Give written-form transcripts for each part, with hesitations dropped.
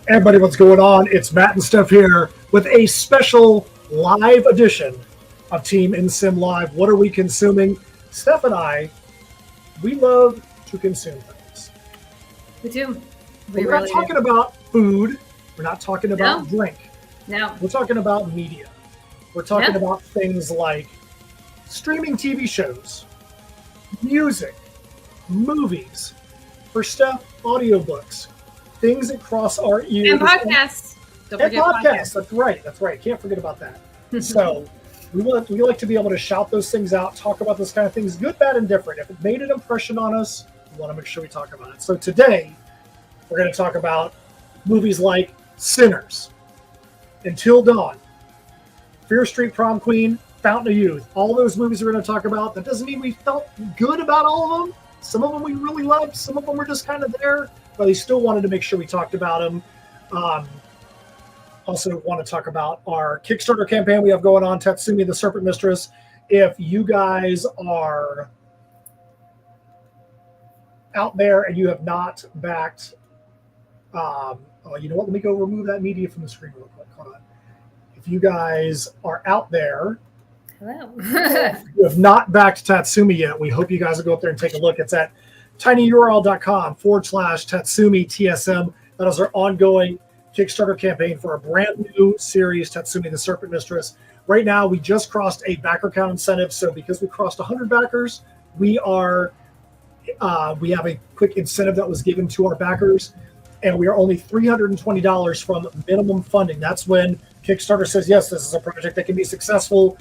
Everybody, what's going on? It's Matt and Steph here with a special live edition of Team InSim Live. What are we consuming? Steph and I, we love to consume things. We do. We're not talking about food. We're not talking about drink. No. We're talking about media. We're talking about things like streaming TV shows, music, movies, for Steph, audiobooks. Things that cross our ears. And podcasts. Don't forget podcasts. That's right. Can't forget about that. So we like to be able to shout those things out, talk about those kind of things, good, bad, and different. If it made an impression on us, we want to make sure we talk about it. So today, we're going to talk about movies like Sinners, Until Dawn, Fear Street Prom Queen, Fountain of Youth. All those movies we're going to talk about. That doesn't mean we felt good about all of them. Some of them we really loved. Some of them were just kind of there. But we still wanted to make sure we talked about them. Also want to talk about our Kickstarter campaign we have going on, Tatsumi, the Serpent Mistress. If you guys are out there and you have not backed, you know what? Let me go remove that media from the screen real quick. Hold on. If you guys are out there, hello. you have not backed Tatsumi yet, we hope you guys will go up there and take a look. It's at tinyurl.com/Tatsumi TSM. That is our ongoing Kickstarter campaign for a brand new series, Tatsumi the Serpent Mistress. Right now, we just crossed a backer count incentive. So because we crossed 100 backers, we have a quick incentive that was given to our backers. And we are only $320 from minimum funding. That's when Kickstarter says, yes, this is a project that can be successful.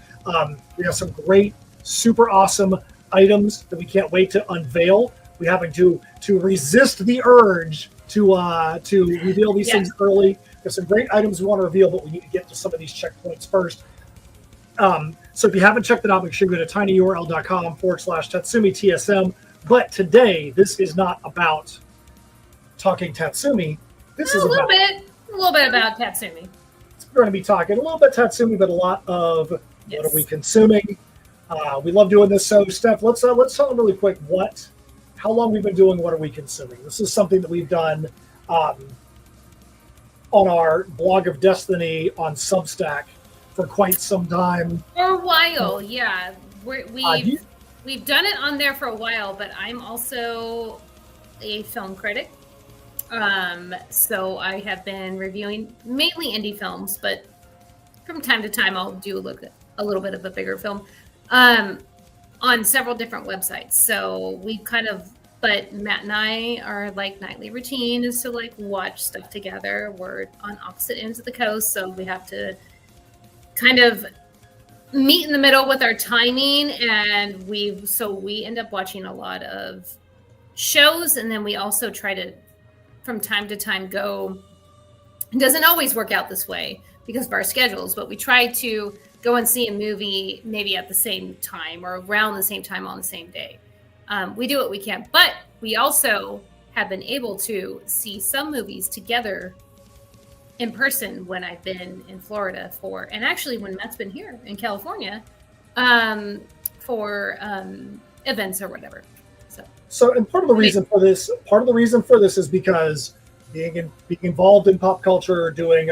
We have some great, super awesome items that we can't wait to unveil. We having to resist the urge to reveal these things early. There's some great items we want to reveal, but we need to get to some of these checkpoints first. So if you haven't checked it out, make sure you go to tinyurl.com/Tatsumi TSM. But today, this is not about talking Tatsumi. This is a little bit about Tatsumi. We're going to be talking a little bit Tatsumi, but a lot of what are we consuming. We love doing this. So, Steph, let's tell them really quick how long we've been doing What Are We Consuming. This is something that we've done on our Blog of Destiny on Substack for quite some time. For a while, yeah. We've done it on there for a while, but I'm also a film critic. So I have been reviewing mainly indie films, but from time to time I'll do a little bit of a bigger film. On several different websites. So but Matt and I are like nightly routine is to like watch stuff together. We're on opposite ends of the coast, so we have to kind of meet in the middle with our timing, and we end up watching a lot of shows, and then we also try to from time to time go. It doesn't always work out this way because of our schedules, but we try to go and see a movie maybe at the same time or around the same time on the same day. We do what we can, but we also have been able to see some movies together in person when I've been in Florida and actually when Matt's been here in California for events or whatever. So, and part of the reason for this is because being involved in pop culture, doing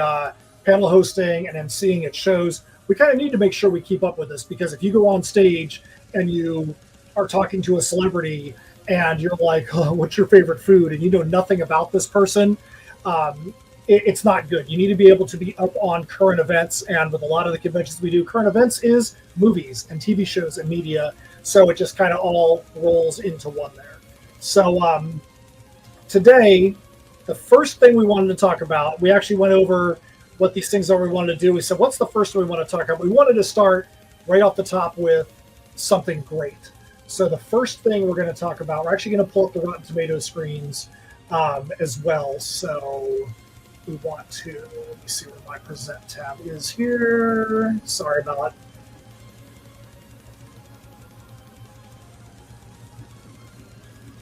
panel hosting and emceeing at shows, we kind of need to make sure we keep up with this, because if you go on stage and you are talking to a celebrity and you're like, oh, what's your favorite food? And you know nothing about this person, it's not good. You need to be able to be up on current events. And with a lot of the conventions we do, current events is movies and TV shows and media. So it just kind of all rolls into one there. So today, the first thing we wanted to talk about, we actually went over what these things are we wanted to do. We said, what's the first one we want to talk about? We wanted to start right off the top with something great. So the first thing we're going to talk about, we're actually going to pull up the Rotten Tomatoes screens as well. So we want to, let me see where my present tab is here. Sorry about it.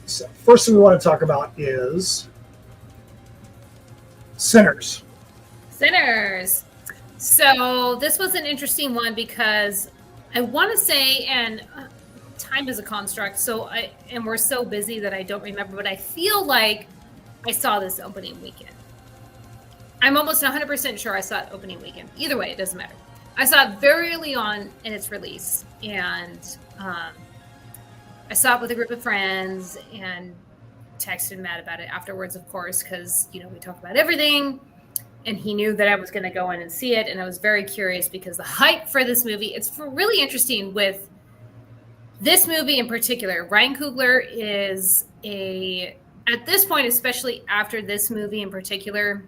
So first thing we want to talk about is Sinners. So this was an interesting one because I want to say, and time is a construct, and we're so busy that I don't remember, but I feel like I saw this opening weekend. I'm almost 100% sure I saw it opening weekend. Either way, it doesn't matter. I saw it very early on in its release, and I saw it with a group of friends and texted Matt about it afterwards, of course, because, you know, we talk about everything, and he knew that I was going to go in and see it, and I was very curious because the hype for this movie, it's really interesting with this movie in particular. Ryan Coogler is at this point, especially after this movie in particular,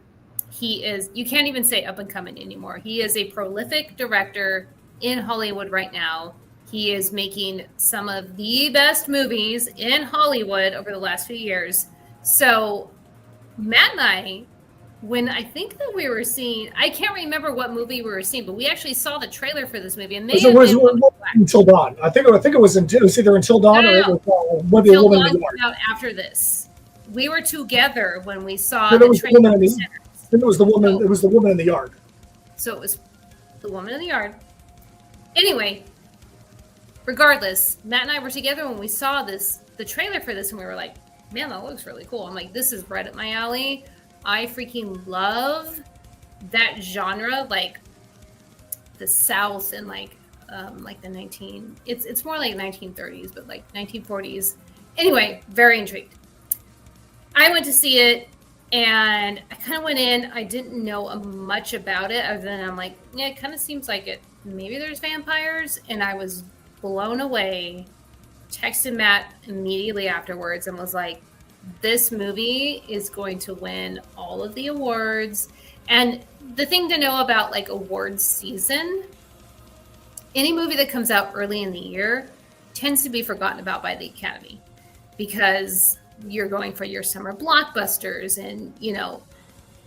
he is, you can't even say up and coming anymore. He is a prolific director in Hollywood right now. He is making some of the best movies in Hollywood over the last few years. So Matt and I, when I think that we were seeing, I can't remember what movie we were seeing, but we actually saw the trailer for this movie, and it was Until Dawn. I think it was either Until Dawn or it was maybe a Woman in the Yard. Out after this, we were together when we saw the trailer. It was the woman. So, it was the Woman in the Yard. So it was the Woman in the Yard. Anyway, regardless, Matt and I were together when we saw the trailer for this, and we were like, "Man, that looks really cool." I'm like, "This is right up my alley." I freaking love that genre, like the South and like the it's more like 1930s, but like 1940s. Anyway, very intrigued. I went to see it, and I kind of went in. I didn't know much about it, other than I'm like, yeah, it kind of seems like it. Maybe there's vampires, and I was blown away. Texted Matt immediately afterwards and was like, this movie is going to win all of the awards. And the thing to know about like awards season, any movie that comes out early in the year tends to be forgotten about by the Academy, because you're going for your summer blockbusters, and you know,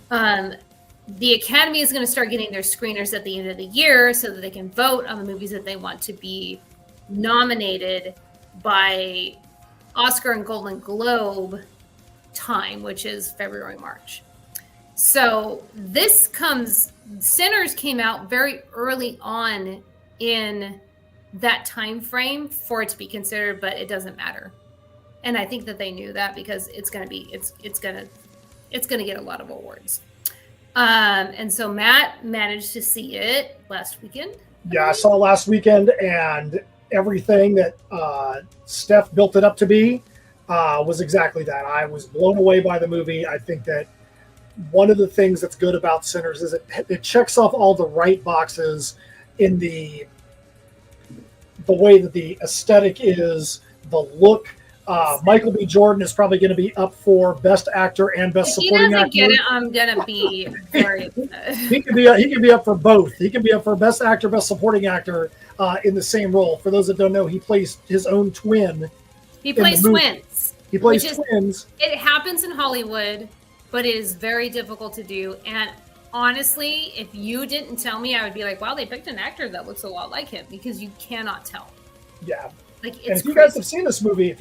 the Academy is going to start getting their screeners at the end of the year so that they can vote on the movies that they want to be nominated by Oscar and Golden Globe time, which is February, March. So Sinners came out very early on in that time frame for it to be considered, but it doesn't matter. And I think that they knew that, because it's gonna get a lot of awards. And so Matt managed to see it last weekend. Yeah, I saw it last weekend, and everything that Steph built it up to be was exactly that. I was blown away by the movie. I think that one of the things that's good about Sinners is it checks off all the right boxes in the way that the aesthetic is, the look. Michael B. Jordan is probably going to be up for Best Actor and Best Supporting Actor. If he doesn't get it, I'm going to be very upset. He can be up for both. He can be up for Best Actor, Best Supporting Actor in the same role. For those that don't know, he plays his own twin. He plays twins. He plays twins. It happens in Hollywood, but it is very difficult to do. And honestly, if you didn't tell me, I would be like, wow, they picked an actor that looks a lot like him, because you cannot tell. Yeah. Like, and if you guys have seen this movie, in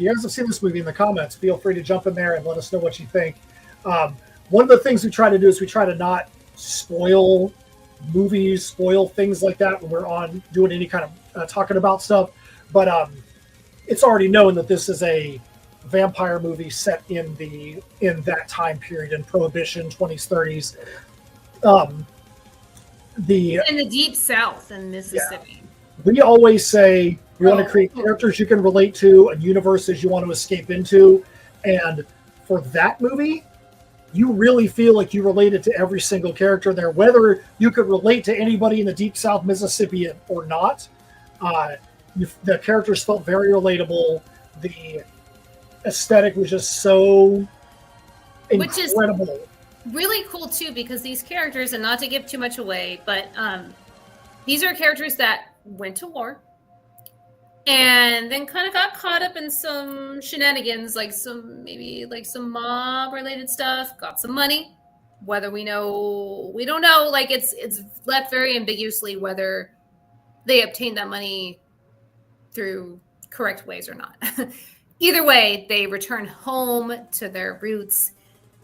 the comments, feel free to jump in there and let us know what you think. One of the things we try to do is we try to not spoil movies, spoil things like that when we're on doing any kind of talking about stuff. But it's already known that this is a vampire movie set in that time period in Prohibition, 20s, 30s. In the Deep South in Mississippi. Yeah. We always say we want to create characters you can relate to and universes you want to escape into. And for that movie, you really feel like you related to every single character there, whether you could relate to anybody in the Deep South Mississippi or not. The characters felt very relatable. The aesthetic was just so incredible. Which is really cool too, because these characters, and not to give too much away, but these are characters that went to war and then kind of got caught up in some shenanigans, like some mob related stuff, got some money. Whether we don't know, like it's left very ambiguously whether they obtained that money through correct ways or not. Either way, they return home to their roots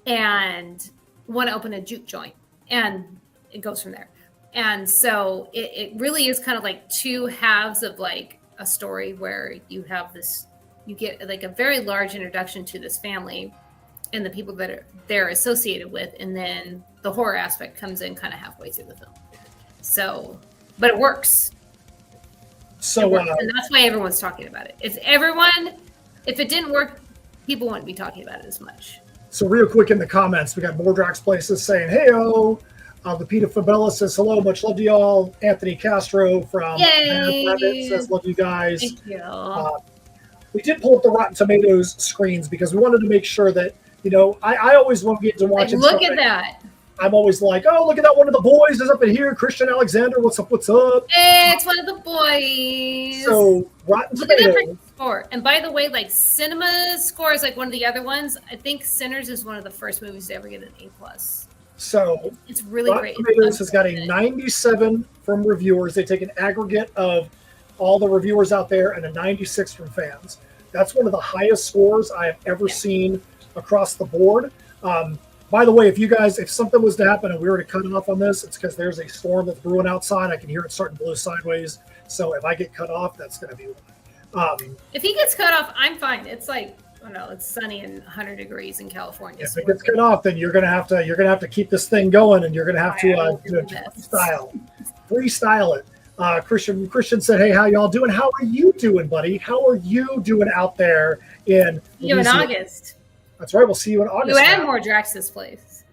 and want to open a juke joint, and it goes from there. And so it really is kind of like two halves of like a story, where you get like a very large introduction to this family and the people that they're associated with, and then the horror aspect comes in kind of halfway through the film. So, but it works. So, it works, and that's why everyone's talking about it. If it didn't work, people wouldn't be talking about it as much. So real quick in the comments, we got Mordrax Places saying, "Hey-o." Lupita Fabella says, "Hello, much love to y'all." Anthony Castro from Rabbit says, "Love you guys." Thank you. We did pull up the Rotten Tomatoes screens because we wanted to make sure that, I always want to get to watching. Look at that. I'm always like, oh, look at that. One of the boys is up in here. Christian Alexander. What's up? What's up? It's one of the boys. So Rotten Tomatoes. Score. And by the way, like Cinema Score is like one of the other ones. I think Sinners is one of the first movies to ever get an A+. So it's really Rotten great. Tomatoes has got a 97 from reviewers. They take an aggregate of all the reviewers out there and a 96 from fans. That's one of the highest scores I have ever seen across the board. By the way, if something was to happen and we were to cut off on this, it's because there's a storm that's brewing outside. I can hear it starting to blow sideways. So if I get cut off, that's going to be why. If he gets cut off, I'm fine. It's like, it's sunny and 100 degrees in California. If it gets cut off, then you're gonna have to keep this thing going, and you're gonna have to freestyle it. Christian said, "Hey, how y'all doing? How are you doing, buddy? How are you doing out there in August?" That's right. We'll see you in August. You and more Drax's place.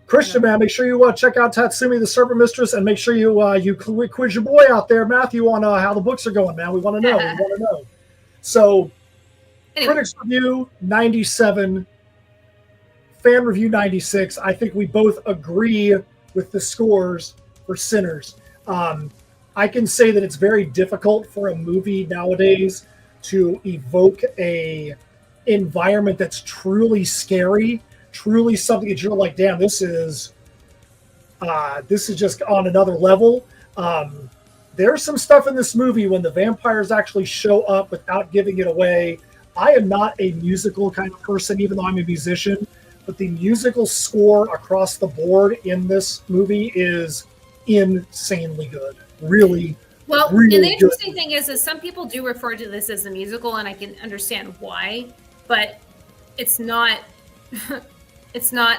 Christian, man, make sure you check out Tatsumi, the Serpent Mistress, and make sure you quiz your boy out there, Matthew, on how the books are going, man. We want to know. So, anyway. Critics review 97, fan review 96. I think we both agree with the scores for Sinners. I can say that it's very difficult for a movie nowadays to evoke a environment that's truly scary, truly something that you're like, damn, this is just on another level. There's some stuff in this movie when the vampires actually show up without giving it away. I am not a musical kind of person, even though I'm a musician, but the musical score across the board in this movie is insanely good. Really, and the interesting thing is some people do refer to this as a musical, and I can understand why, but it's not. It's not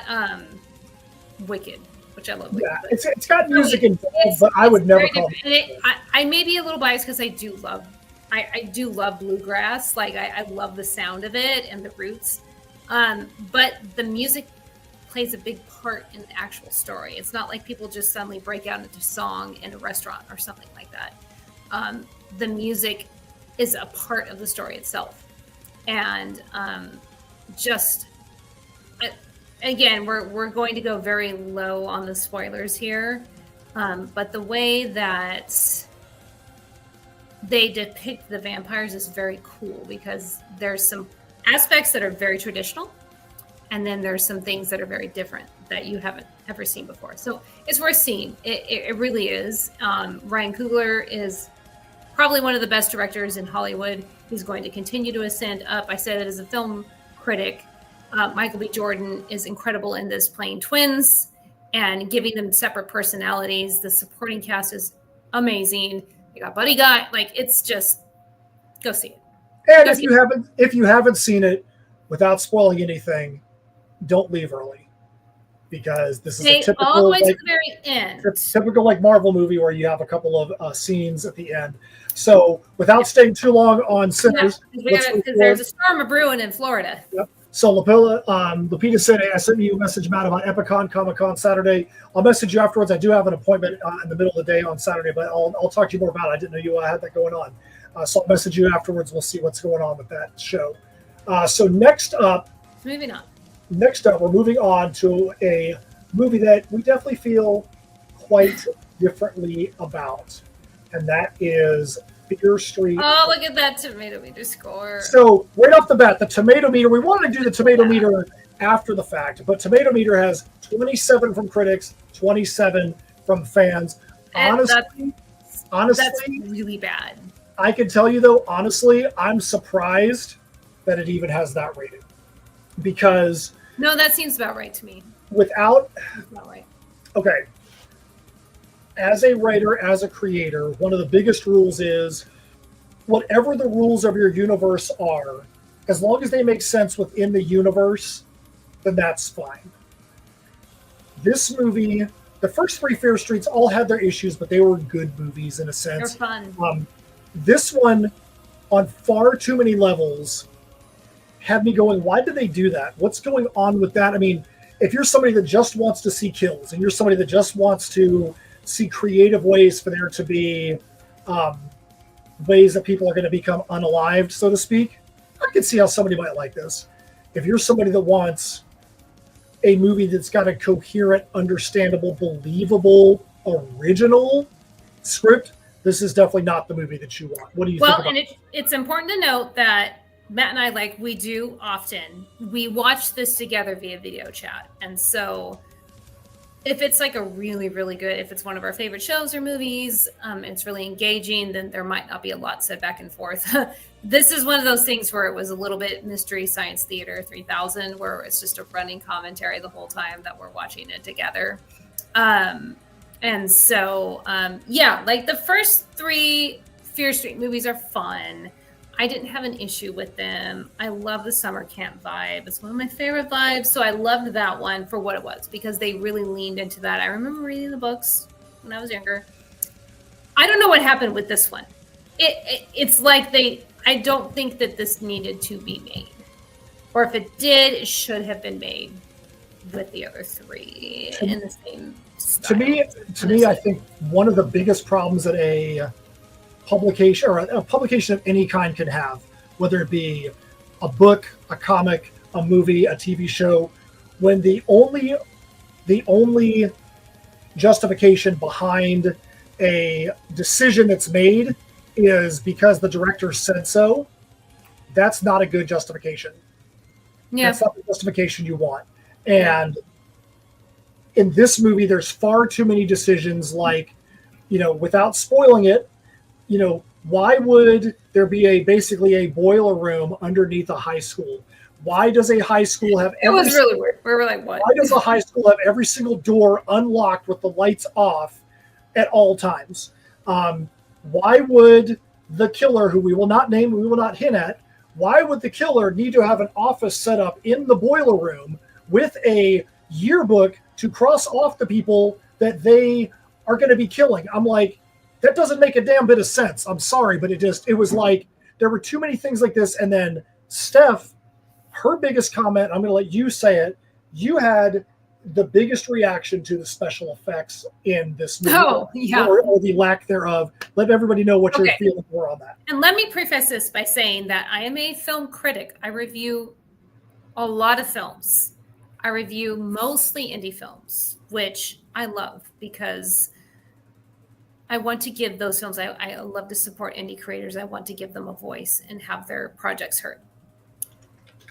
Wicked, which I love. Yeah, it's got music involved, but I would never call it. I may be a little biased because I do love bluegrass. Like I love the sound of it and the roots, but the music plays a big part in the actual story. It's not like people just suddenly break out into song in a restaurant or something like that. The music is a part of the story itself, and again, we're going to go very low on the spoilers here, but the way that they depict the vampires is very cool because there's some aspects that are very traditional, and then there's some things that are very different that you haven't ever seen before. So it's worth seeing. It really is. Ryan Coogler is probably one of the best directors in Hollywood. He's going to continue to ascend up. I say that as a film critic. Michael B. Jordan is incredible in this, playing twins and giving them separate personalities. The supporting cast is amazing. You got Buddy Guy. Like, it's just, go see it. And if you haven't seen it, without spoiling anything, don't leave early, because this is a typical all the way to the very end. It's typical Marvel movie where you have a couple of scenes at the end. So without staying too long on Sinners, because there's a storm brewing in Florida. Yep. So Lupita said, "Hey, I sent you a message, Matt, about Epicon Comic Con Saturday. I'll message you afterwards. I do have an appointment in the middle of the day on Saturday, but I'll talk to you more about it. I didn't know you had that going on. So I'll message you afterwards. We'll see what's going on with that show." So next up, we're moving on to a movie that we definitely feel quite differently about, and that is Fear Street. Oh, look at that tomato meter score. So right off the bat, the tomato meter, we wanted to do the tomato meter after the fact, but tomato meter has 27 from critics, 27 from fans. Honestly, that's really bad. I can tell you though, honestly, I'm surprised that it even has that rating, because no, that seems about right to me. That's about right. Okay. As a writer, as a creator, one of the biggest rules is whatever the rules of your universe are, as long as they make sense within the universe, then that's fine. This movie, the first three Fear Streets all had their issues, but they were good movies in a They're sense. fun. This one, on far too many levels, had me going, why did they do that? What's going on with that? I mean, if you're somebody that just wants to see kills and you're somebody that just wants to see creative ways for there to be ways that people are going to become unalived, so to speak, I can see how somebody might like this. If you're somebody that wants a movie that's got a coherent, understandable, believable, original script, this is definitely not the movie that you want. What do you think about and it's important to note that Matt and I, like we do often, we watch this together via video chat. And so if it's like a really, really good, if it's one of our favorite shows or movies, it's really engaging, then there might not be a lot said back and forth. This is one of those things where it was a little bit Mystery Science Theater 3000, where it's just a running commentary the whole time that we're watching it together. And so, yeah, like the first three Fear Street movies are fun. I didn't have an issue with them. I love the summer camp vibe. It's one of my favorite vibes. So I loved that one for what it was, because they really leaned into that. I remember reading the books when I was younger. I don't know what happened with this one. It's like I don't think that this needed to be made. Or if it did, it should have been made with the other three in the same style. To me, I think one of the biggest problems that a publication or a publication of any kind can have, whether it be a book, a comic, a movie, a TV show, when the only justification behind a decision that's made is because the director said so, that's not a good justification. Yeah. That's not the justification you want. And in this movie, there's far too many decisions, like, without spoiling it, why would there be basically a boiler room underneath a high school? Why does a high school have It was really weird. We were like, what? Why does a high school have every single door unlocked with the lights off at all times? Why would the killer, who we will not name, we will not hint at, why would the killer need to have an office set up in the boiler room with a yearbook to cross off the people that they are going to be killing? I'm like, that doesn't make a damn bit of sense. I'm sorry, but it was like there were too many things like this. And then Steph, her biggest comment, I'm going to let you say it, you had the biggest reaction to the special effects in this movie. Oh, yeah. Or the lack thereof. Let everybody know what you're feeling more on that. And let me preface this by saying that I am a film critic. I review a lot of films. I review mostly indie films, which I love because I want to give those films, I love to support indie creators. I want to give them a voice and have their projects heard.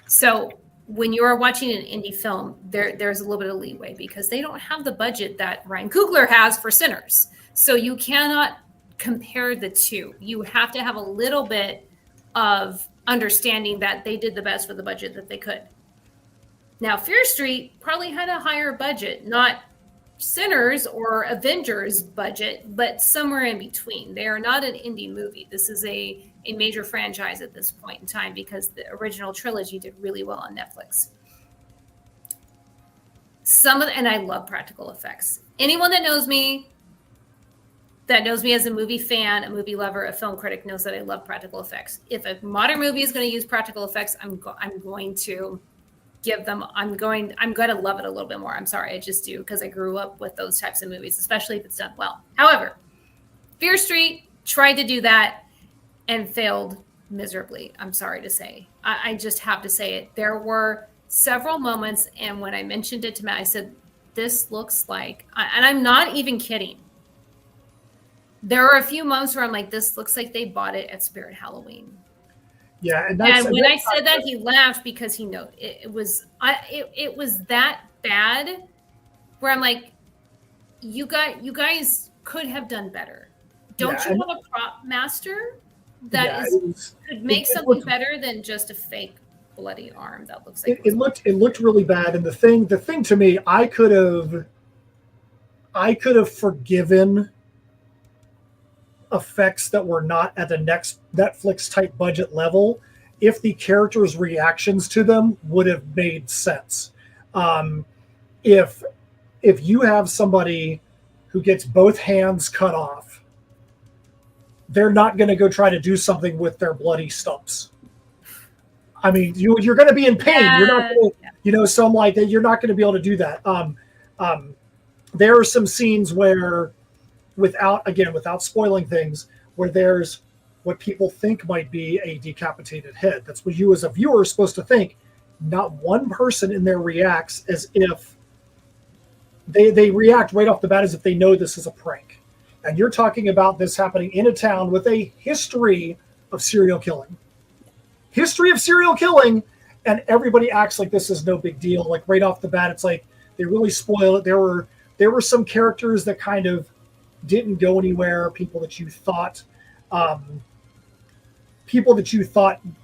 So when you are watching an indie film, there's a little bit of leeway because they don't have the budget that Ryan Coogler has for Sinners. So you cannot compare the two. You have to have a little bit of understanding that they did the best with the budget that they could. Now, Fear Street probably had a higher budget, not Sinners or Avengers budget, but somewhere in between. They are not an indie movie. This is a major franchise at this point in time because the original trilogy did really well on Netflix. And I love practical effects. Anyone that knows me as a movie fan, a movie lover, a film critic knows that I love practical effects. If a modern movie is going to use practical effects, I'm going to give them, I'm going to love it a little bit more. I'm sorry, I just do, because I grew up with those types of movies, especially if it's done well. However, Fear Street tried to do that and failed miserably. I'm sorry to say. I just have to say it. There were several moments, and when I mentioned it to Matt, I said, this looks like, and I'm not even kidding. There are a few moments where I'm like, this looks like they bought it at Spirit Halloween. Yeah, and when I said that, he laughed because he knew it was that bad. Where I'm like, you guys could have done better. Don't you have a prop master that could make something better than just a fake bloody arm that looks like it looked really bad. And the thing to me, I could have forgiven effects that were not at the next Netflix type budget level if the characters' reactions to them would have made sense. If if you have somebody who gets both hands cut off, they're not going to go try to do something with their bloody stumps. I mean, you're going to be in pain. You're not going to, so I'm like, you're not going to be able to do that. There are some scenes where, without spoiling things, where there's what people think might be a decapitated head. That's what you as a viewer are supposed to think. Not one person in there reacts as if they react right off the bat as if they know this is a prank. And you're talking about this happening in a town with a history of serial killing. And everybody acts like this is no big deal. Like right off the bat, it's like they really spoil it. There were some characters that kind of didn't go anywhere. People that you thought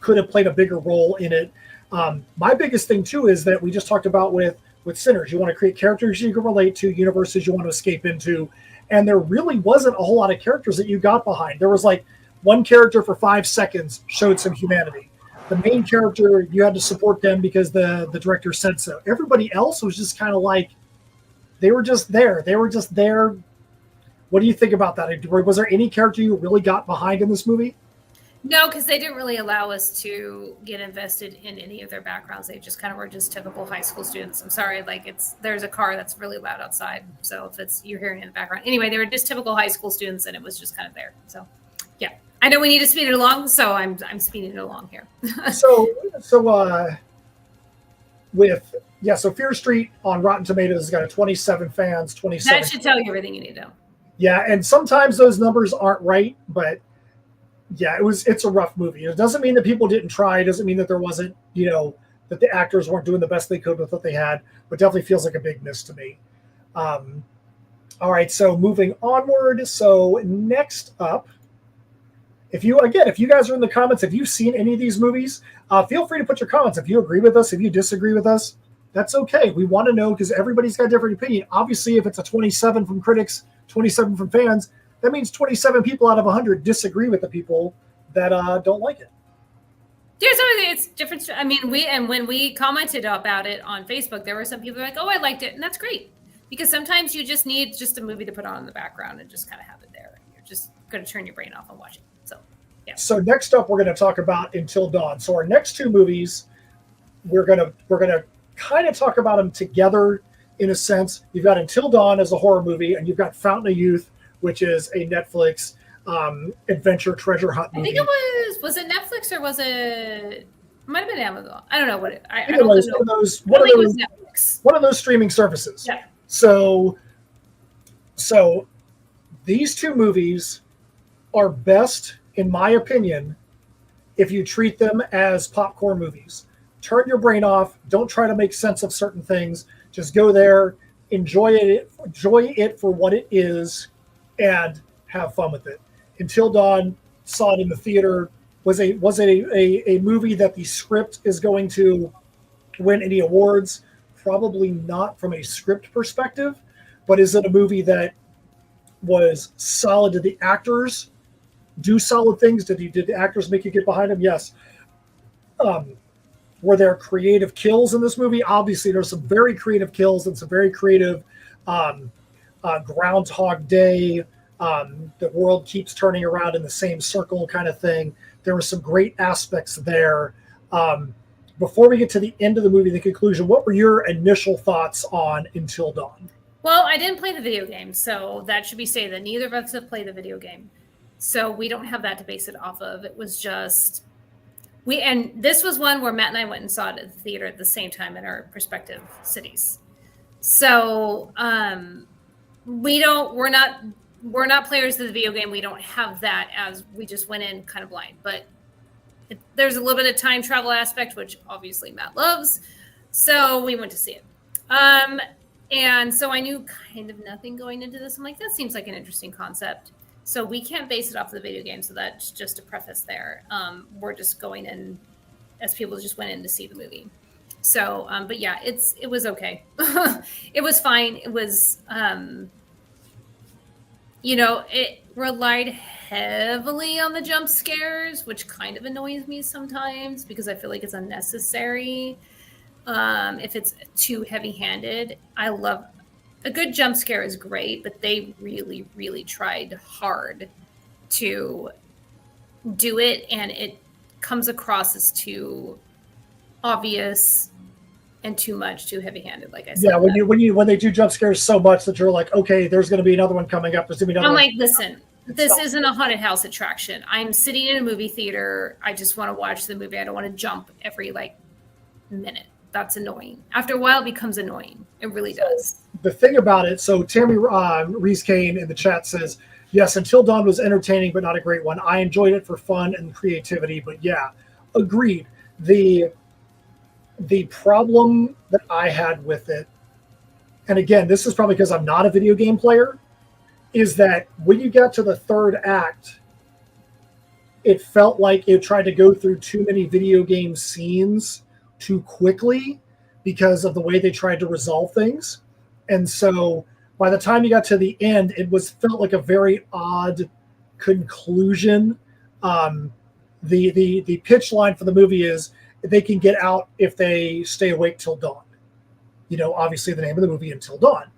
could have played a bigger role in it. My biggest thing too is that we just talked about with Sinners. You want to create characters you can relate to, universes you want to escape into, and there really wasn't a whole lot of characters that you got behind. There was like one character for 5 seconds showed some humanity. The main character, you had to support them because the director said so. Everybody else was just kind of like, they were just there. What do you think about that? Was there any character you really got behind in this movie? No, because they didn't really allow us to get invested in any of their backgrounds. They just kind of were just typical high school students. I'm sorry, there's a car that's really loud outside, so if you're hearing it in the background. Anyway, they were just typical high school students, and it was just kind of there. So, yeah, I know we need to speed it along, so I'm speeding it along here. So Fear Street on Rotten Tomatoes has got a 27 fans, 27. That should tell you everything you need to know. Yeah, and sometimes those numbers aren't right, but yeah, it's a rough movie. It doesn't mean that people didn't try. It doesn't mean that there wasn't, that the actors weren't doing the best they could with what they had, but definitely feels like a big miss to me. All right, so moving onward. So next up, if you guys are in the comments, if you've seen any of these movies, feel free to put your comments. If you agree with us, if you disagree with us, that's okay. We want to know because everybody's got a different opinion. Obviously, if it's a 27 from critics, 27 from fans, that means 27 people out of 100 disagree with the people that don't like it. It's different. I mean, when we commented about it on Facebook, there were some people like, "Oh, I liked it," and that's great because sometimes you just need just a movie to put on in the background and just kind of have it there. You're just going to turn your brain off and watch it. So, yeah. So next up, we're going to talk about Until Dawn. So our next two movies, we're gonna kind of talk about them together in a sense. You've got Until Dawn as a horror movie, and you've got Fountain of Youth, which is a Netflix adventure treasure hunt movie. I think it was it Netflix or was it might have been Amazon. I don't know what it. I don't know. One of those streaming services. Yeah. So these two movies are best, in my opinion, if you treat them as popcorn movies. Turn your brain off. Don't try to make sense of certain things. Just go there, enjoy it for what it is, and have fun with it. Until Dawn, saw it in the theater. Was it a movie that the script is going to win any awards? Probably not from a script perspective, but is it a movie that was solid? Did the actors do solid things? Did the actors make you get behind them? Yes. Were there creative kills in this movie? Obviously, there's some very creative kills and some very creative Groundhog Day, the world keeps turning around in the same circle kind of thing. There were some great aspects there. Before we get to the end of the movie, the conclusion, what were your initial thoughts on Until Dawn? Well, I didn't play the video game, so that should be stated that neither of us have played the video game. So we don't have that to base it off of. It was just and this was one where Matt and I went and saw it at the theater at the same time in our respective cities. So we're not players of the video game. We don't have that, as we just went in kind of blind. But there's a little bit of time travel aspect, which obviously Matt loves. So we went to see it. And so I knew kind of nothing going into this. I'm like, that seems like an interesting concept. So we can't base it off of the video game. So that's just a preface there. We're just going in as people just went in to see the movie. So, but yeah, it was okay. It was fine. It was, it relied heavily on the jump scares, which kind of annoys me sometimes because I feel like it's unnecessary. If it's too heavy-handed, I love a good jump scare is great, but they really, really tried hard to do it, and it comes across as too obvious and too much, too heavy-handed. Like I said, Yeah, when they do jump scares so much that you're like, okay, there's going to be another one coming up. There's going to be another. I'm one. like, listen, this isn't a haunted house attraction. I'm sitting in a movie theater. I just want to watch the movie. I don't want to jump every like minute. That's annoying. After a while, it becomes annoying. It really does. The thing about it, so Tammy Reese Kane in the chat says, yes, Until Dawn was entertaining, but not a great one. I enjoyed it for fun and creativity, but yeah, agreed. The problem that I had with it, and again, this is probably because I'm not a video game player, is that when you got to the third act, it felt like it tried to go through too many video game scenes too quickly because of the way they tried to resolve things. And so by the time you got to the end, it felt like a very odd conclusion. The pitch line for the movie is they can get out if they stay awake till dawn. You know, obviously the name of the movie, Until Dawn.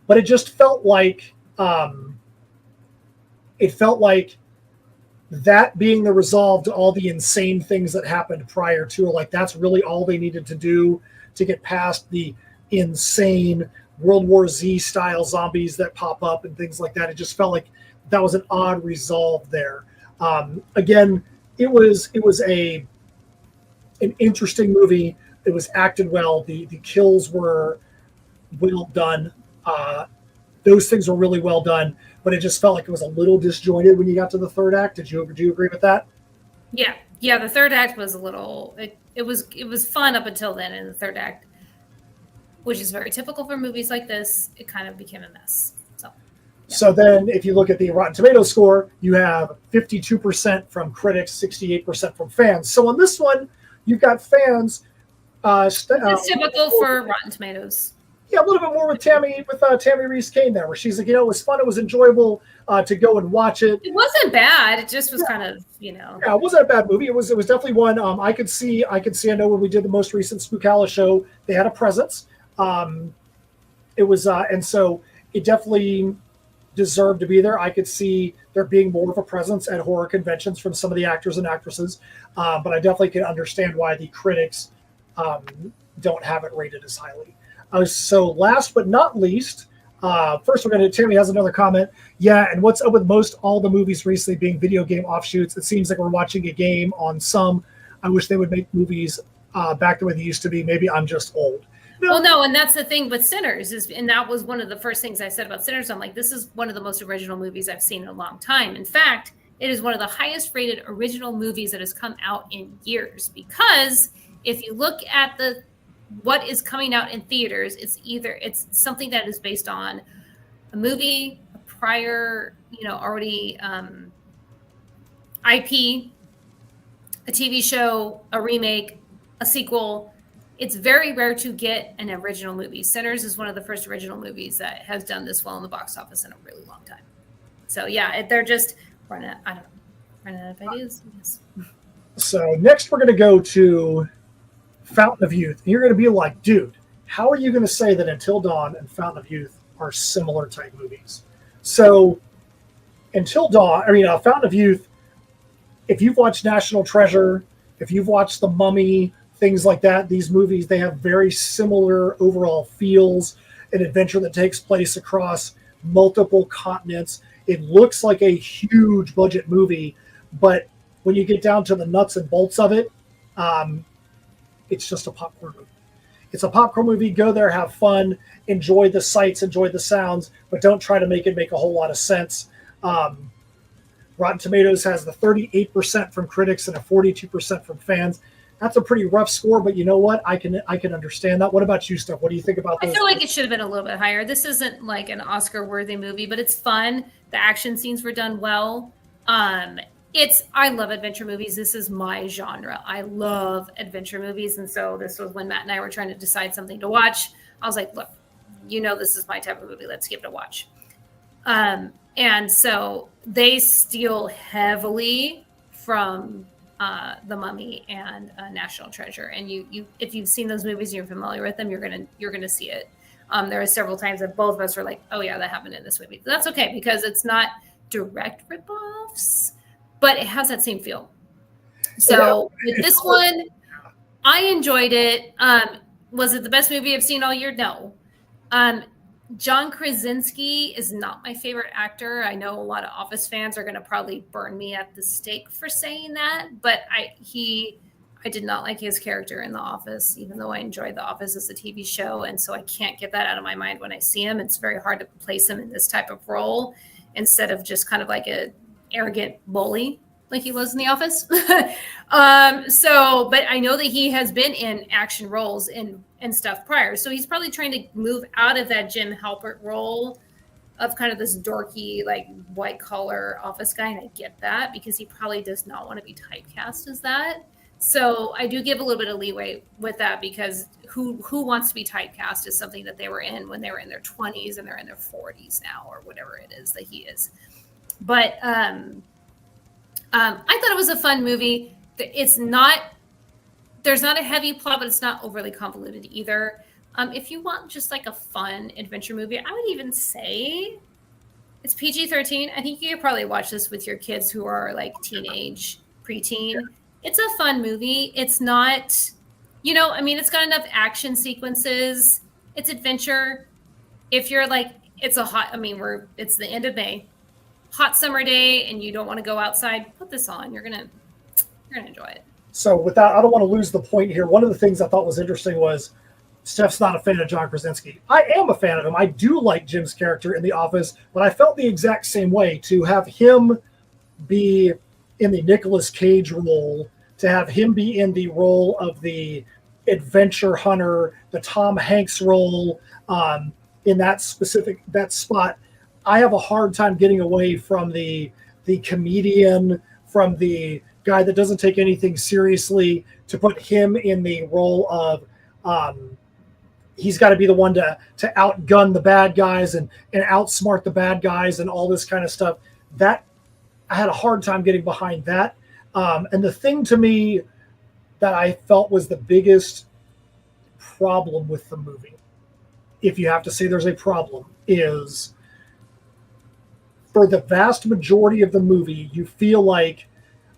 But it just felt like that being the resolve to all the insane things that happened prior to, like that's really all they needed to do to get past the insane World War Z style zombies that pop up and things like that. It just felt like that was an odd resolve there. Again, it was an interesting movie. It was acted well. The kills were well done. Those things were really well done, but it just felt like it was a little disjointed when you got to the third act. Do you agree with that? Yeah. The third act was a little. It was fun up until then, and the third act, which is very typical for movies like this, it kind of became a mess. So then, if you look at the Rotten Tomatoes score, you have 52% from critics, 68% from fans. So on this one, you've got fans. It's typical for Rotten Tomatoes. Yeah, a little bit more with Tammy Reese Kane there, where she's like, it was fun, it was enjoyable to go and watch it. It wasn't bad. It just was kind of, Yeah, it wasn't a bad movie. It was definitely one I could see. I know when we did the most recent Spookala show, they had a presence. It was, and so it definitely deserved to be there. I could see there being more of a presence at horror conventions from some of the actors and actresses, but I definitely can understand why the critics don't have it rated as highly. So last but not least, first Tammy has another comment. Yeah, and what's up with most all the movies recently being video game offshoots? It seems like we're watching a game on some. I wish they would make movies back the way they used to be. Maybe I'm just old. Well, no, and that's the thing with Sinners and that was one of the first things I said about Sinners. I'm like, this is one of the most original movies I've seen in a long time. In fact, it is one of the highest rated original movies that has come out in years, because if you look at what is coming out in theaters, it's something that is based on a movie, a prior, already IP, a TV show, a remake, a sequel. It's very rare to get an original movie. Sinners is one of the first original movies that has done this well in the box office in a really long time. So yeah, they're just running out of ideas. Yes. So next we're going to go to Fountain of Youth. And you're going to be like, dude, how are you going to say that Until Dawn and Fountain of Youth are similar type movies? So Fountain of Youth, if you've watched National Treasure, if you've watched The Mummy, things like that, these movies, they have very similar overall feels, an adventure that takes place across multiple continents. It looks like a huge budget movie, but when you get down to the nuts and bolts of it, it's just a popcorn movie. It's a popcorn movie. Go there, have fun, enjoy the sights, enjoy the sounds, but don't try to make it make a whole lot of sense. Rotten Tomatoes has the 38% from critics and a 42% from fans. That's a pretty rough score, but you know what? I can understand that. What about you, Steph? What do you think about this? I feel like it should have been a little bit higher. This isn't like an Oscar-worthy movie, but it's fun. The action scenes were done well. I love adventure movies. This is my genre. I love adventure movies, and so this was when Matt and I were trying to decide something to watch. I was like, look, this is my type of movie. Let's give it a watch. And so they steal heavily from The Mummy and National Treasure, and you if you've seen those movies and you're familiar with them, you're gonna see it. There are several times that both of us were like, oh yeah, that happened in this movie. That's okay because it's not direct ripoffs, but it has that same feel. So with this one, I enjoyed it. Was it the best movie I've seen all year? No. John Krasinski is not my favorite actor. I know a lot of Office fans are going to probably burn me at the stake for saying that, but I did not like his character in The Office, even though I enjoyed The Office as a TV show, and so I can't get that out of my mind when I see him. It's very hard to place him in this type of role instead of just kind of like an arrogant bully like he was in The Office. But I know that he has been in action roles and stuff prior. So he's probably trying to move out of that Jim Halpert role of kind of this dorky, like white collar office guy. And I get that because he probably does not want to be typecast as that. So I do give a little bit of leeway with that because who wants to be typecast as something that they were in when they were in their 20s and they're in their 40s now or whatever it is that he is. But I thought it was a fun movie. There's not a heavy plot, but it's not overly convoluted either. If you want just like a fun adventure movie, I would even say it's PG-13. I think you could probably watch this with your kids who are like teenage, preteen. It's a fun movie. It's not, it's got enough action sequences. It's adventure. If you're like, it's the end of May. Hot summer day and you don't want to go outside, put this on. You're gonna enjoy it. So with that, I don't want to lose the point here. One of the things I thought was interesting was Steph's not a fan of John Krasinski. I am a fan of him. I do like Jim's character in The Office, but I felt the exact same way. To have him be in the Nicolas Cage role, to have him be in the role of the adventure hunter, the Tom Hanks role, in that spot, I have a hard time getting away from the comedian, from the guy that doesn't take anything seriously, to put him in the role of he's got to be the one to outgun the bad guys and outsmart the bad guys and all this kind of stuff. That I had a hard time getting behind that. And the thing to me that I felt was the biggest problem with the movie, if you have to say there's a problem, is for the vast majority of the movie, you feel like,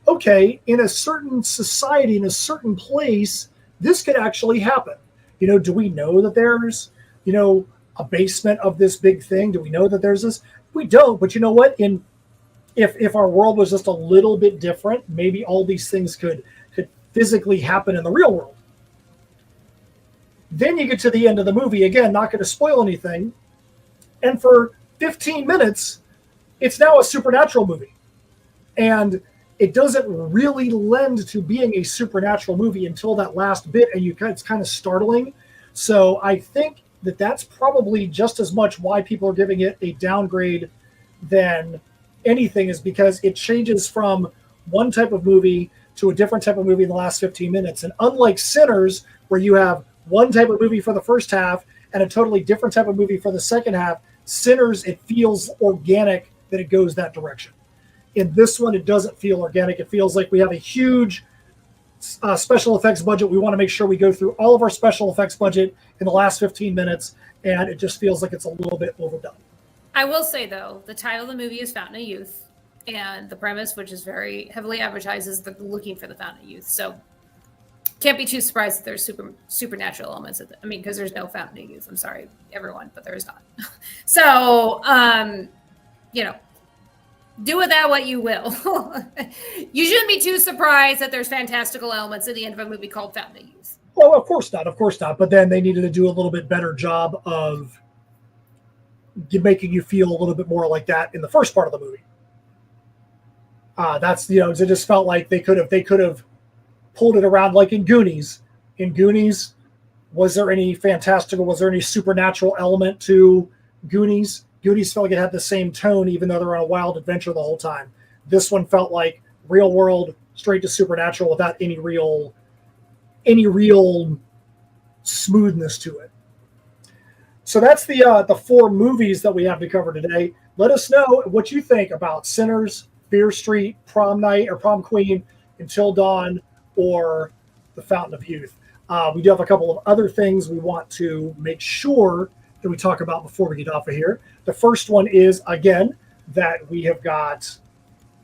okay, in a certain society, in a certain place, this could actually happen. Do we know that there's, a basement of this big thing? Do we know that there's this? We don't, but you know what? If our world was just a little bit different, maybe all these things could physically happen in the real world. Then you get to the end of the movie, again, not going to spoil anything, and for 15 minutes, it's now a supernatural movie. And it doesn't really lend to being a supernatural movie until that last bit, and it's kind of startling. So I think that that's probably just as much why people are giving it a downgrade than anything, is because it changes from one type of movie to a different type of movie in the last 15 minutes. And unlike Sinners, where you have one type of movie for the first half and a totally different type of movie for the second half, Sinners, it feels organic that it goes that direction. In this one, it doesn't feel organic. It feels like we have a huge special effects budget. We want to make sure we go through all of our special effects budget in the last 15 minutes, and it just feels like it's a little bit overdone. I will say, though, the title of the movie is Fountain of Youth, and the premise, which is very heavily advertised, is looking for the Fountain of Youth. So can't be too surprised that there's supernatural elements. Because there's no Fountain of Youth. I'm sorry, everyone, but there is not. So, do with that what you will. You shouldn't be too surprised that there's fantastical elements at the end of a movie called Fountain of Youth. Well, of course not. But then they needed to do a little bit better job of making you feel a little bit more like that in the first part of the movie. It just felt like they could have pulled it around, like in Goonies. In Goonies, was there any supernatural element to Goonies? Goonies felt like it had the same tone, even though they're on a wild adventure the whole time. This one felt like real world, straight to supernatural, without any real smoothness to it. So that's the four movies that we have to cover today. Let us know what you think about Sinners, Fear Street, Prom Night or Prom Queen, Until Dawn, or The Fountain of Youth. We do have a couple of other things we want to make sure that we talk about before we get off of here. The first one is, again, that we have got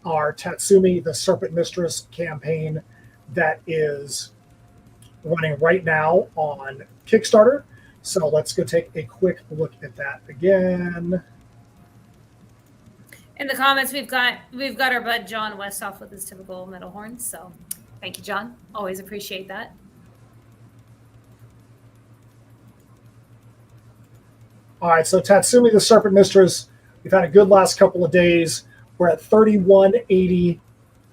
our Tatsumi, the Serpent Mistress campaign that is running right now on Kickstarter. So let's go take a quick look at that again. In the comments, we've got our bud John Westhoff with his typical metal horns. So thank you, John. Always appreciate that. All right, so Tatsumi, the Serpent Mistress, we've had a good last couple of days. We're at 3180.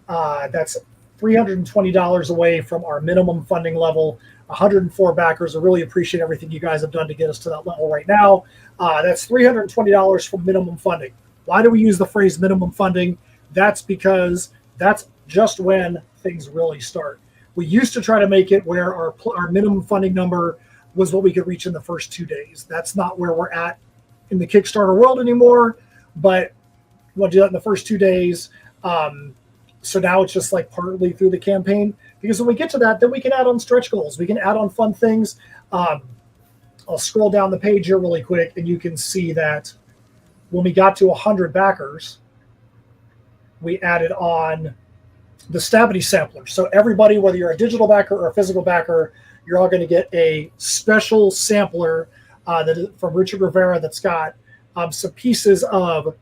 That's $320 away from our minimum funding level. 104 backers. I really appreciate everything you guys have done to get us to that level right now. That's $320 from minimum funding. Why do we use the phrase minimum funding? That's because that's just when things really start. We used to try to make it where our minimum funding number was what we could reach in the first 2 days. That's not where we're at in the Kickstarter world anymore, but we'll do that in the first 2 days. So now it's just like partly through the campaign, because when we get to that, then we can add on stretch goals. We can add on fun things. I'll scroll down the page here really quick, and you can see that when we got to 100 backers, we added on the Stabity sampler. So everybody, whether you're a digital backer or a physical backer, you're all going to get a special sampler from Richard Rivera that's got some pieces of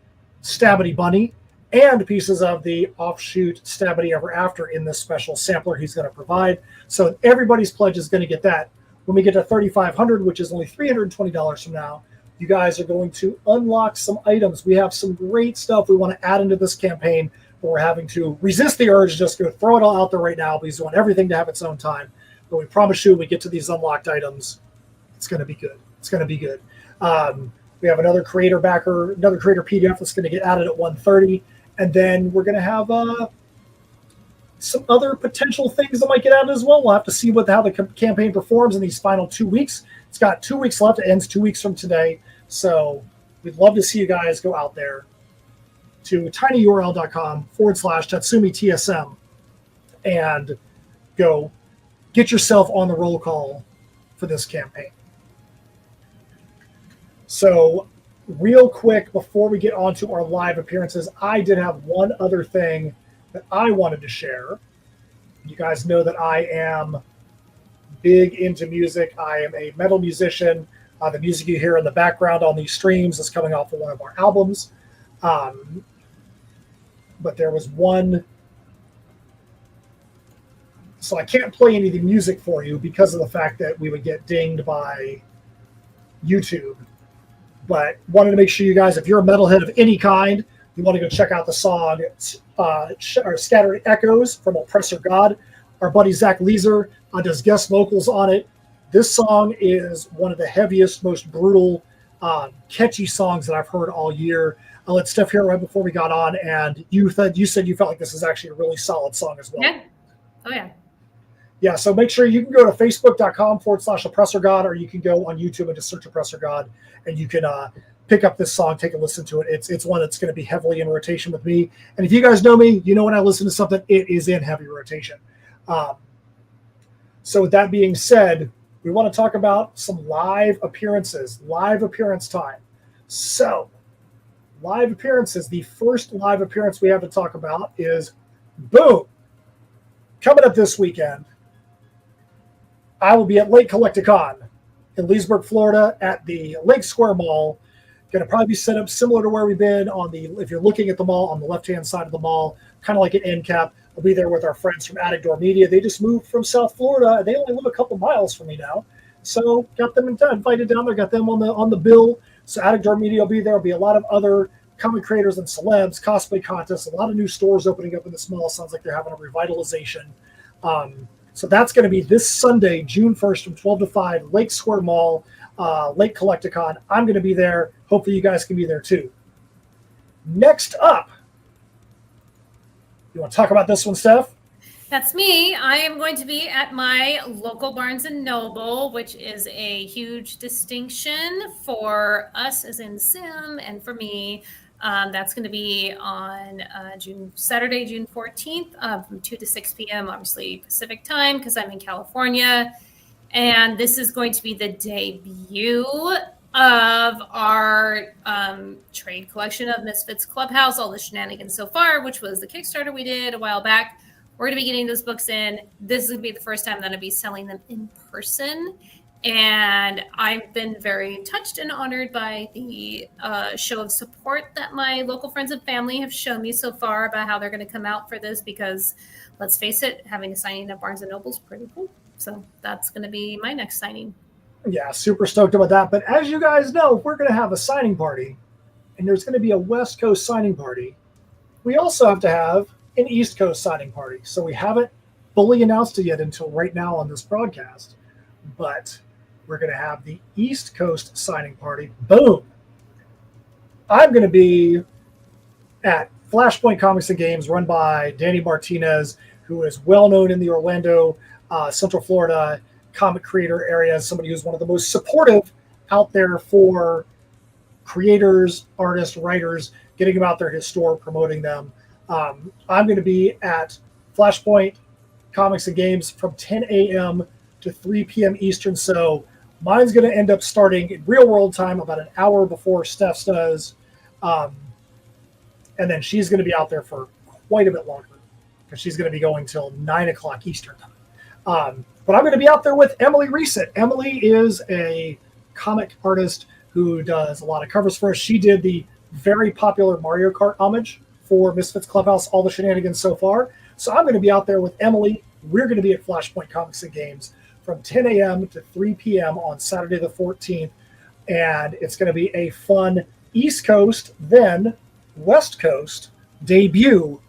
Stabity Bunny and pieces of the offshoot Stabity Ever After in this special sampler he's going to provide. So everybody's pledge is going to get that. When we get to 3,500, which is only $320 from now, you guys are going to unlock some items. We have some great stuff we want to add into this campaign, but we're having to resist the urge to just go throw it all out there right now because we want everything to have its own time. But we promise you, when we get to these unlocked items, it's going to be good. It's going to be good. We have another creator backer, another creator PDF that's going to get added at 130. And then we're going to have some other potential things that might get added as well. We'll have to see how the campaign performs in these final 2 weeks. It's got 2 weeks left. It ends 2 weeks from today. So we'd love to see you guys go out there to tinyurl.com/TatsumiTSM and go get yourself on the roll call for this campaign. So real quick, before we get on to our live appearances, I did have one other thing that I wanted to share. You guys know that I am big into music. I am a metal musician. The music you hear in the background on these streams is coming off of one of our albums. But there was one. So I can't play any of the music for you because of the fact that we would get dinged by YouTube. But wanted to make sure you guys, if you're a metalhead of any kind, you want to go check out the song Scattered Echoes from Oppressor God. Our buddy Zach Leeser does guest vocals on it. This song is one of the heaviest, most brutal, catchy songs that I've heard all year. I let Steph hear it right before we got on, and you said you felt like this is actually a really solid song as well. Yeah. Oh, yeah. Yeah, so make sure you can go to facebook.com/Oppressor God, or you can go on YouTube and just search Oppressor God, and you can pick up this song, take a listen to it. It's one that's going to be heavily in rotation with me. And if you guys know me, you know when I listen to something, it is in heavy rotation. So with that being said, we want to talk about some live appearances, live appearance time. So live appearances, the first live appearance we have to talk about is, boom, coming up this weekend, I will be at Lake Collecticon in Leesburg, Florida at the Lake Square Mall. Going to probably be set up similar to where we've been if you're looking at the mall, on the left-hand side of the mall, kind of like an end cap. I'll be there with our friends from Attic Door Media. They just moved from South Florida. They only live a couple miles from me now. So got them invited down there, got them on the bill. So Attic Door Media will be there. There'll be a lot of other comic creators and celebs, cosplay contests, a lot of new stores opening up in the mall. Sounds like they're having a revitalization. So that's going to be this Sunday, June 1st from 12 to 5, Lake Square Mall, Lake Collecticon. I'm going to be there. Hopefully you guys can be there too. Next up, you want to talk about this one, Steph? That's me. I am going to be at my local Barnes & Noble, which is a huge distinction for us as in Sim and for me. That's going to be on Saturday, June 14th from 2 to 6 p.m., obviously Pacific time because I'm in California. And this is going to be the debut of our trade collection of Misfits Clubhouse, All the Shenanigans So Far, which was the Kickstarter we did a while back. We're going to be getting those books in. This is going to be the first time that I'll be selling them in person. And I've been very touched and honored by the show of support that my local friends and family have shown me so far about how they're going to come out for this, because let's face it, having a signing at Barnes & Noble is pretty cool. So that's going to be my next signing. Yeah, super stoked about that. But as you guys know, we're going to have a signing party, and there's going to be a West Coast signing party. We also have to have an East Coast signing party. So we haven't fully announced it yet until right now on this broadcast. But we're going to have the East Coast signing party. Boom. I'm going to be at Flashpoint Comics and Games, run by Danny Martinez, who is well known in the Orlando, Central Florida comic creator area, somebody who's one of the most supportive out there for creators, artists, writers, getting them out there to his store, promoting them. I'm going to be at Flashpoint Comics and Games from 10 a.m. to 3 p.m. Eastern. So mine's going to end up starting in real world time about an hour before Steph's does. And then she's going to be out there for quite a bit longer, because she's going to be going till 9 o'clock Eastern time. But I'm going to be out there with Emily Reset. Emily is a comic artist who does a lot of covers for us. She did the very popular Mario Kart homage for Misfits Clubhouse, All the Shenanigans So Far. So I'm going to be out there with Emily. We're going to be at Flashpoint Comics and Games from 10 a.m. to 3 p.m. on Saturday the 14th. And it's going to be a fun East Coast, then West Coast debut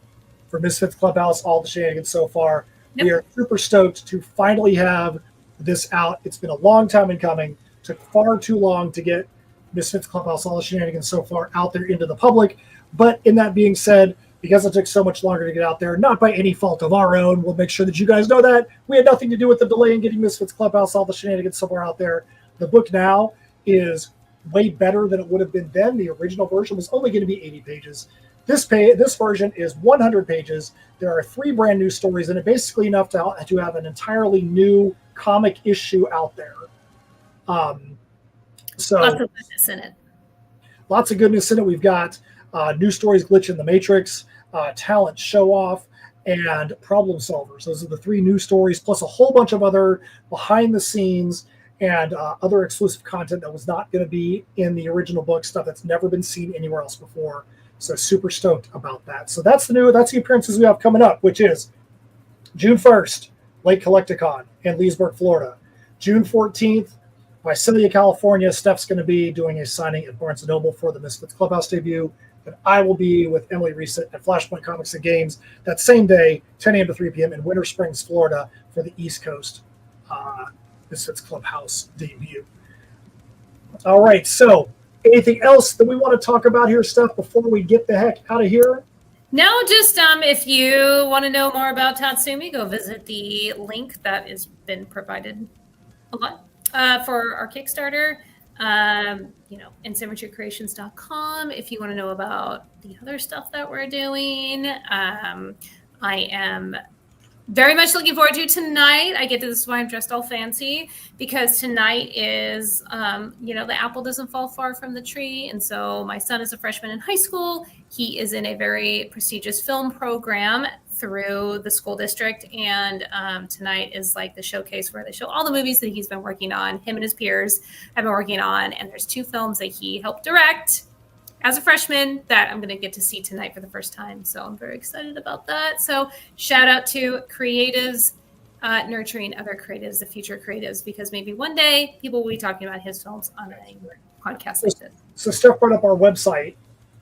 for Misfits Clubhouse, All the Shenanigans So Far. Yep. We are super stoked to finally have this out. It's been a long time in coming. Took far too long to get Misfits Clubhouse, All the Shenanigans So Far out there into the public. But in that being said, because it took so much longer to get out there, not by any fault of our own, we'll make sure that you guys know that. We had nothing to do with the delay in getting Misfits Clubhouse, All the Shenanigans So Far out there. The book now is way better than it would have been then. The original version was only going to be 80 pages. This version is 100 pages. There are 3 brand new stories in it, basically enough to have an entirely new comic issue out there. So lots of goodness in it. Lots of goodness in it. We've got new stories, Glitch in the Matrix, Talent Show Off, and Problem Solvers. Those are the 3 new stories, plus a whole bunch of other behind the scenes and other exclusive content that was not going to be in the original book, stuff that's never been seen anywhere else before. So super stoked about that. So that's the appearances we have coming up, which is June 1st, Lake Collecticon in Leesburg, Florida. June 14th, Visalia, California. Steph's going to be doing a signing at Barnes & Noble for the Misfits Clubhouse debut. And I will be with Emily Reset at Flashpoint Comics and Games that same day, 10 a.m. to 3 p.m. in Winter Springs, Florida for the East Coast Misfits Clubhouse debut. All right, so anything else that we want to talk about here, Steph, before we get the heck out of here? No, just if you want to know more about Tatsumi, go visit the link that has been provided a lot for our Kickstarter. InSymmetryCreations.com. If you want to know about the other stuff that we're doing, I am very much looking forward to tonight. This is why I'm dressed all fancy, because tonight is, the apple doesn't fall far from the tree. And so my son is a freshman in high school. He is in a very prestigious film program through the school district. And tonight is like the showcase where they show all the movies that he's been working on. Him and his peers have been working on. And there's 2 films that he helped direct as a freshman that I'm going to get to see tonight for the first time. So I'm very excited about that. So shout out to creatives nurturing other creatives, the future creatives, because maybe one day people will be talking about his films on a podcast like this. So Steph brought up our website.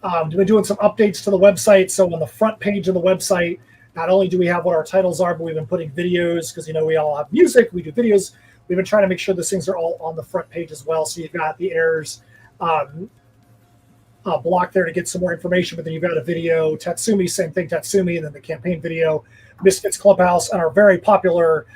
We've been doing some updates to the website. So on the front page of the website, not only do we have what our titles are, but we've been putting videos, because, we all have music, we do videos. We've been trying to make sure those things are all on the front page as well. So you've got the errors block there to get some more information, but then you've got a video, Tatsumi, same thing, Tatsumi, and then the campaign video, Misfits Clubhouse, and our very popular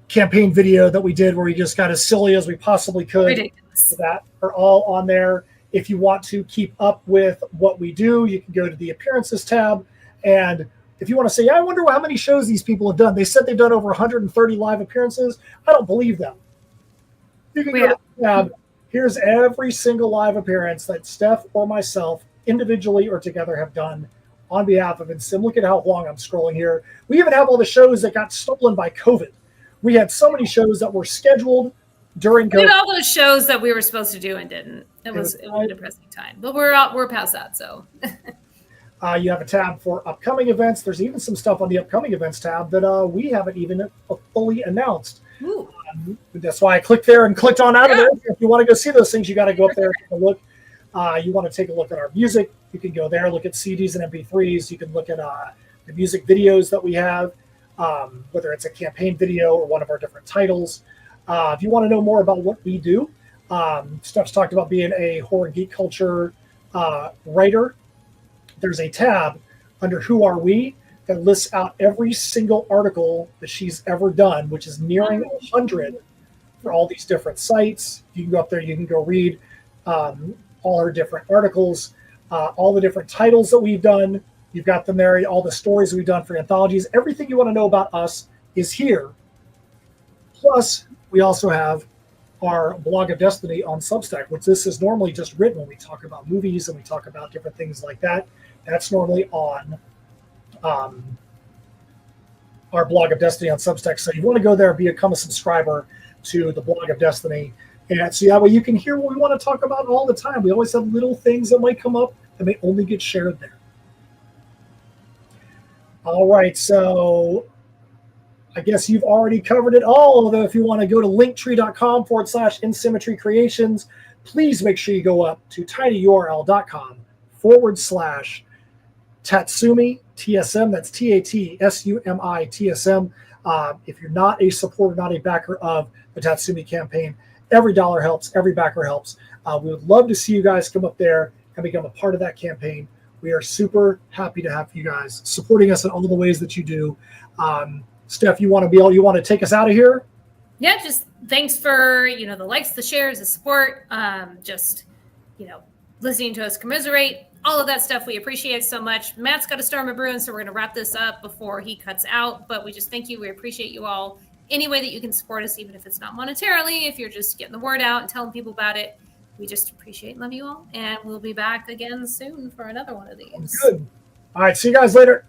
campaign video that we did where we just got as silly as we possibly could. Ridiculous. That are all on there. If you want to keep up with what we do, you can go to the appearances tab, and if you want to say, I wonder how many shows these people have done. They said they've done over 130 live appearances. I don't believe them. You can go to the tab, Here's every single live appearance that Steph or myself, individually or together, have done on behalf of InSim. Look at how long I'm scrolling here. We even have all the shows that got stolen by COVID. We had so many shows that were scheduled during COVID. We had all those shows that we were supposed to do and didn't. It was a depressing time, but we're past that. So you have a tab for upcoming events. There's even some stuff on the upcoming events tab that we haven't even fully announced. That's why I clicked there and clicked on out of there. If you want to go see those things, you got to go up there and take a look. You want to take a look at our music, you can go there, look at CDs and MP3s. You can look at the music videos that we have, whether it's a campaign video or one of our different titles. If you want to know more about what we do, Steph's talked about being a horror geek culture writer. There's a tab under Who Are We that lists out every single article that she's ever done, which is nearing 100 for all these different sites. You can go up there, you can go read all her different articles, all the different titles that we've done. You've got them there, all the stories we've done for anthologies. Everything you want to know about us is here. Plus, we also have our Blog of Destiny on Substack, which this is normally just written when we talk about movies and we talk about different things like that. That's normally on our Blog of Destiny on Substack. So you want to go there, become a subscriber to the Blog of Destiny. And so that way you can hear what we want to talk about all the time. We always have little things that might come up that may only get shared there. All right, so I guess you've already covered it all. Although if you want to go to linktree.com/InSymmetry Creations, please make sure you go up to tinyurl.com/TATSUMI TSM. That's TATSUMI TSM. If you're not a supporter, not a backer of the TATSUMI campaign, every dollar helps. Every backer helps. We would love to see you guys come up there and become a part of that campaign. We are super happy to have you guys supporting us in all the ways that you do. Steph, you want to take us out of here? Yeah, just thanks for the likes, the shares, the support. Just listening to us commiserate, all of that stuff. We appreciate so much. Matt's got a storm of brewing, so we're going to wrap this up before he cuts out. But we just thank you. We appreciate you all. Any way that you can support us, even if it's not monetarily, if you're just getting the word out and telling people about it, we just appreciate and love you all. And we'll be back again soon for another one of these. Good. All right. See you guys later.